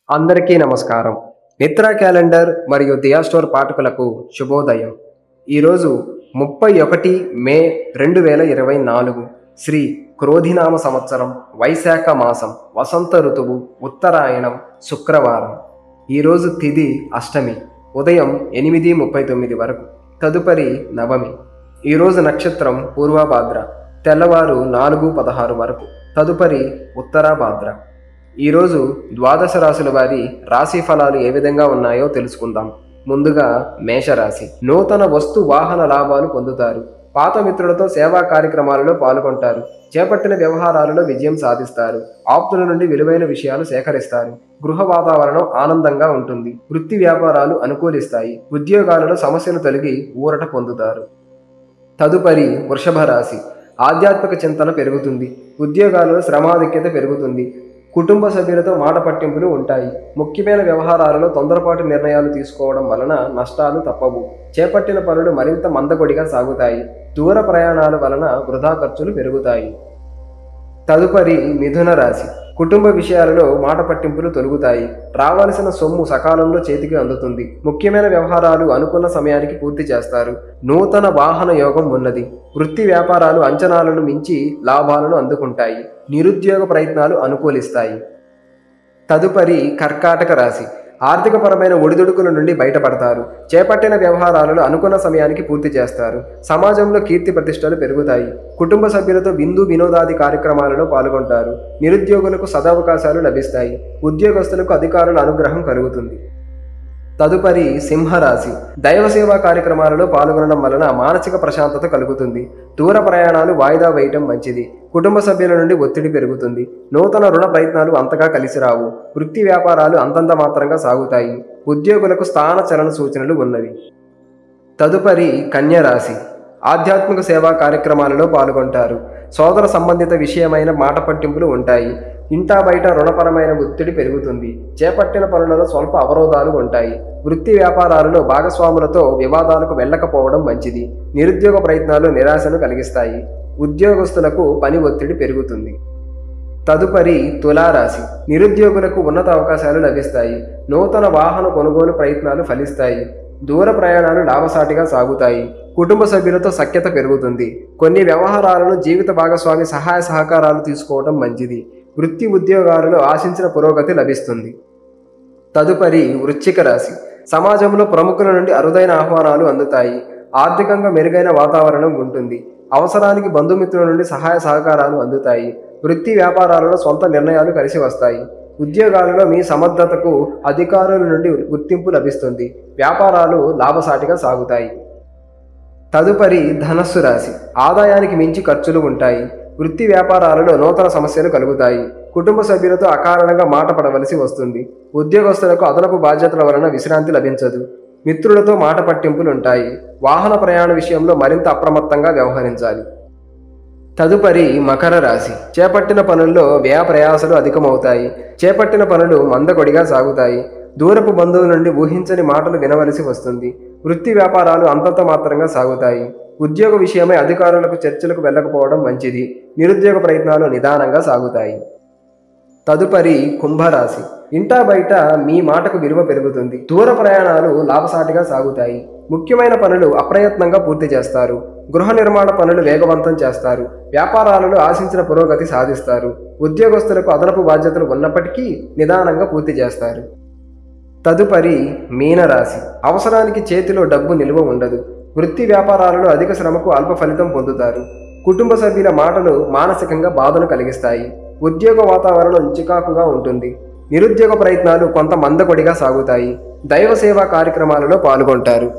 అందరికీ నమస్కారం. మిత్ర క్యాలెండర్ మరియు దియా స్టోర్ పాఠకులకు శుభోదయం. ఈరోజు 31 మే 2024 శ్రీ క్రోధినామ సంవత్సరం వైశాఖ మాసం వసంత ఋతువు ఉత్తరాయణం శుక్రవారం. ఈరోజు తిథి అష్టమి ఉదయం 8:39 వరకు, తదుపరి నవమి. ఈరోజు నక్షత్రం పూర్వభాద్ర తెల్లవారు 4:16 వరకు, తదుపరి ఉత్తరాభాద్ర. ఈరోజు ద్వాదశ రాశుల వారి రాశి ఫలాలు ఏ విధంగా ఉన్నాయో తెలుసుకుందాం. ముందుగా మేషరాశి. నూతన వస్తు వాహన లాభాలు పొందుతారు. పాత మిత్రులతో సేవా కార్యక్రమాలలో పాల్గొంటారు. చేపట్టిన వ్యవహారాలలో విజయం సాధిస్తారు. ఆప్తుల నుండి విలువైన విషయాలు సేకరిస్తారు. గృహ వాతావరణం ఆనందంగా ఉంటుంది. వృత్తి వ్యాపారాలు అనుకూలిస్తాయి. ఉద్యోగాలలో సమస్యలు తొలగి ఊరట పొందుతారు. తదుపరి వృషభ రాశి. ఆధ్యాత్మిక చింతన పెరుగుతుంది. ఉద్యోగాలలో శ్రమాధిక్యత పెరుగుతుంది. కుటుంబ సభ్యులతో మాట పట్టింపులు ఉంటాయి. ముఖ్యమైన వ్యవహారాలలో తొందరపాటు నిర్ణయాలు తీసుకోవడం వలన నష్టాలు తప్పవు. చేపట్టిన పనులు మరింత మందకొడిగా సాగుతాయి. దూర ప్రయాణాల వలన వృధా ఖర్చులు పెరుగుతాయి. తదుపరి మిథున రాశి. కుటుంబ విషయాలలో మాట పట్టింపులు తొలుగుతాయి. రావాల్సిన సొమ్ము సకాలంలో చేతికి అందుతుంది. ముఖ్యమైన వ్యవహారాలు అనుకున్న సమయానికి పూర్తి చేస్తారు. నూతన వాహన యోగం ఉన్నది. వృత్తి వ్యాపారాలు అంచనాలను మించి లాభాలను అందుకుంటాయి. నిరుద్యోగ ప్రయత్నాలు అనుకూలిస్తాయి. తదుపరి కర్కాటక రాశి. ఆర్థికపరమైన ఒడిదుడుకుల నుండి బయటపడతారు. చేపట్టిన వ్యవహారాలను అనుకున్న సమయానికి పూర్తి చేస్తారు. సమాజంలో కీర్తి ప్రతిష్టలు పెరుగుతాయి. కుటుంబ సభ్యులతో విందు వినోదాది కార్యక్రమాలలో పాల్గొంటారు. నిరుద్యోగులకు సదవకాశాలు లభిస్తాయి. ఉద్యోగస్తులకు అధికారుల అనుగ్రహం కలుగుతుంది. తదుపరి సింహరాశి. దైవ సేవా కార్యక్రమాలలో పాల్గొనడం వలన మానసిక ప్రశాంతత కలుగుతుంది. దూర ప్రయాణాలు వాయిదా వేయటం మంచిది. కుటుంబ సభ్యుల నుండి ఒత్తిడి పెరుగుతుంది. నూతన రుణ ప్రయత్నాలు అంతగా కలిసి రావు. వృత్తి వ్యాపారాలు అంతంత మాత్రంగా సాగుతాయి. ఉద్యోగులకు స్థాన చలన సూచనలు ఉన్నవి. తదుపరి కన్య రాశి. ఆధ్యాత్మిక సేవా కార్యక్రమాలలో పాల్గొంటారు. సోదర సంబంధిత విషయమైన మాట పట్టింపులు ఉంటాయి. ఇంటా బయట రుణపరమైన ఒత్తిడి పెరుగుతుంది. చేపట్టిన పనులలో స్వల్ప అవరోధాలు ఉంటాయి. వృత్తి వ్యాపారాలలో భాగస్వాములతో వివాదాలకు వెళ్ళకపోవడం మంచిది. నిరుద్యోగ ప్రయత్నాలు నిరాశను కలిగిస్తాయి. ఉద్యోగస్తులకు పని ఒత్తిడి పెరుగుతుంది. తదుపరి తులారాశి. నిరుద్యోగులకు ఉన్నత అవకాశాలు లభిస్తాయి. నూతన వాహన కొనుగోలు ప్రయత్నాలు ఫలిస్తాయి. దూర ప్రయాణాలు లాభసాటిగా సాగుతాయి. కుటుంబ సభ్యులతో సఖ్యత పెరుగుతుంది. కొన్ని వ్యవహారాలను జీవిత భాగస్వామి సహాయ సహకారాలు తీసుకోవడం మంచిది. వృత్తి ఉద్యోగాలలో ఆశించిన పురోగతి లభిస్తుంది. తదుపరి వృశ్చిక రాశి. సమాజంలో ప్రముఖుల నుండి అరుదైన ఆహ్వానాలు అందుతాయి. ఆర్థికంగా మెరుగైన వాతావరణం ఉంటుంది. అవసరానికి బంధుమిత్రుల నుండి సహాయ సహకారాలు అందుతాయి. వృత్తి వ్యాపారాలలో సొంత నిర్ణయాలు కలిసి వస్తాయి. ఉద్యోగాలలో మీ సమర్థతకు అధికారుల నుండి గుర్తింపు లభిస్తుంది. వ్యాపారాలు లాభసాటిగా సాగుతాయి. తదుపరి ధనస్సు రాశి. ఆదాయానికి మించి ఖర్చులు ఉంటాయి. వృత్తి వ్యాపారాలలో నూతన సమస్యలు కలుగుతాయి. కుటుంబ సభ్యులతో అకారణంగా మాట పడవలసి వస్తుంది. ఉద్యోగస్తులకు అదనపు బాధ్యతల వలన విశ్రాంతి లభించదు. మిత్రులతో మాట పట్టింపులు ఉంటాయి. వాహన ప్రయాణ విషయంలో మరింత అప్రమత్తంగా వ్యవహరించాలి. తదుపరి మకర రాశి. చేపట్టిన పనుల్లో వ్యయ ప్రయాసాలు అధికమవుతాయి. చేపట్టిన పనులు మందకొడిగా సాగుతాయి. దూరపు బంధువుల నుండి ఊహించని మాటలు వినవలసి వస్తుంది. వృత్తి వ్యాపారాలు అంతంత మాత్రంగా సాగుతాయి. ఉద్యోగ విషయమై అధికారులకు చర్చలకు వెళ్ళకపోవడం మంచిది. నిరుద్యోగ ప్రయత్నాలు నిదానంగా సాగుతాయి. తదుపరి కుంభరాశి. ఇంటా బయట మీ మాటకు విలువ పెరుగుతుంది. దూర ప్రయాణాలు లాభసాటిగా సాగుతాయి. ముఖ్యమైన పనులు అప్రయత్నంగా పూర్తి చేస్తారు. గృహ నిర్మాణ పనులు వేగవంతం చేస్తారు. వ్యాపారాలలో ఆశించిన పురోగతి సాధిస్తారు. ఉద్యోగస్తులకు అదనపు బాధ్యతలు ఉన్నప్పటికీ నిదానంగా పూర్తి చేస్తారు. తదుపరి మీనరాశి. అవసరానికి చేతిలో డబ్బు నిల్వ ఉండదు. వృత్తి వ్యాపారాలలో అధిక శ్రమకు అల్ప ఫలితం పొందుతారు. కుటుంబ సభ్యుల మాటలు మానసికంగా బాధను కలిగిస్తాయి. ఉద్యోగ వాతావరణం చికాకుగా ఉంటుంది. నిరుద్యోగ ప్రయత్నాలు కొంత మందకొడిగా సాగుతాయి. దైవ సేవా కార్యక్రమాలలో పాల్గొంటారు.